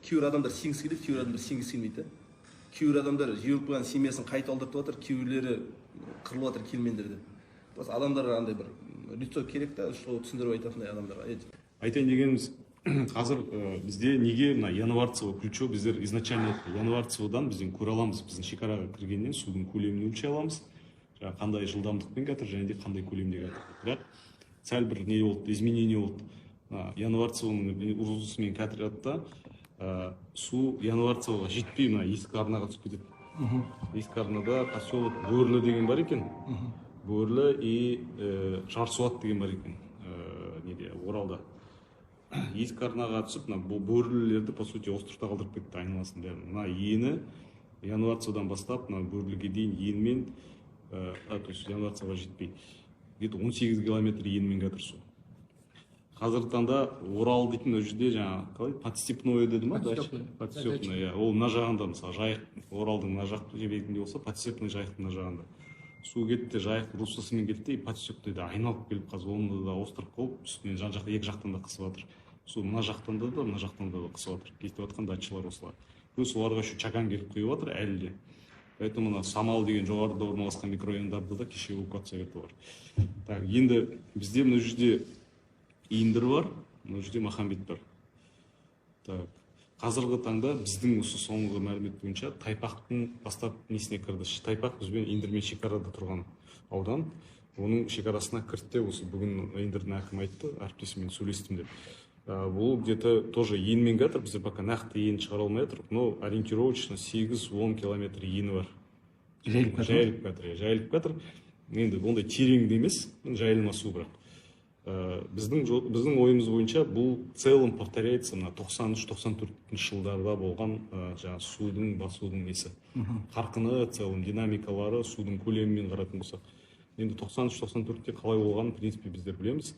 кейбір адамдар сенгісі келеді, кейбір адамдар сенгісі келмейді. Кейбір адамдар жеуіп қойған семьясын қайта алдыртып жатыр, кейбіреулері қырылып жатыр келмендерді. Просто адамдарға андай бір лицо керек та, сол түсіндіріп айтатындай адамдарға. Айтайын дегеніміз, қазір бізде неге мына Январцево ключо, біздер изначально Январцеводан бізден көре аламыз, біздің шекараға кіргеннен судың көлемін өлшей аламыз. Қандай жылдамдықпен жатыр және де қандай көлемде жатыр. Бірақ сәл бір не болды, изменение болды. Январцевоның узысымен кәтіратта су Январцевоға жетпей мына ескі арнаға түсіп кетеді. Ескі арнада поселок Бөрлі деген бар екен. Бөрлі и Жарсуат деген бар екен. Неде, Оралда. Ескі арнаға түсіп, бұл Бөрлілерді, по сути, островта қалдырып кетті айналасын бәрін. Мына ені Январцеводан бастап, Бөрліге дейін енмен, то есть Январцевоға жетпей, где-то 18 километр енмен жатыр су. Қазіргі таңда Орал дейтін ол жерде жаңа қалай подстепное деді ма? Подстепное, ол мына жағында, мысалы жайық, Оралдың мына жақ жебегінде болса, подстепный жайықтың мына жағында. Су кетті, жайық руслысымен кетті, и подстепныйды айналып келіп қазір оны да остров қылып, үстінен жан жақта екі жақтан да қысып жатыр. Су мына жақтан да, мына жақтан да қысып жатыр. Кетіп жатқан датчылар осылар. Плюс оларға еще чакан келіп құйып жатыр әлі де. Поэтому мына Самал деген жоғарыда орналасқан микрорайондарды да кеше эвакуация етіп бар. Так, енді бізде мына жерде Индір бар, мына жерде Махамбет бар. Так, қазіргі таңда біздің осы соңғы мәлімет бойынша Тайпақтың бастап несіне кірді. Тайпақ бізбен Индірмен шекарада тұрған аудан. Оның шекарасына кірді, осы бүгін Индірдің әкімі айтты, әріптесімен сөйлестім деп. Бұл где-то тоже енмен жатыр, бізде пока нақты ен шығара алмай жатыр, но ориентировочно 8-10 километр ені бар. Жайылып жатыр. Енді ондай тереңде емес, жайылма су бірақ. Біздің ойымыз бойынша бұл целым повторяется на 93-94 жылдарда болған судың басудың несі. Қарқыны, целым динамикалары, судың көлемімен қарайтын болсақ. Енді 93-94-те қалай болғанын, в принципе, біздер білеміз.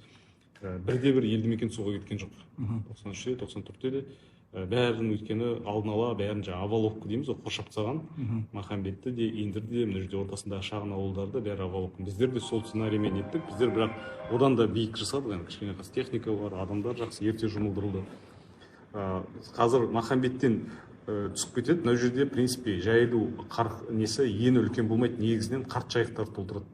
Бірде-бір елді мекен суға кеткен жоқ. 93-те, 94-те де. Бәрін өткені алдын ала, бәрін аваловка дейміз, қоршап тастаған. Махамбетті де, Индірді де, мына жерде ортасында шағын ауылдарды бәрі аваловка. Біздер де сол сценариймен еттік. Біздер бірақ одан да биік жасадық, кішкене техника бар, адамдар жақсы ерте жұмылдырылды. Қазір Махамбеттен түсіп кетеді. Мына жерде, в принципе, жайылу несі ені үлкен болмайды, негізінен қарт жайықтар толтырады.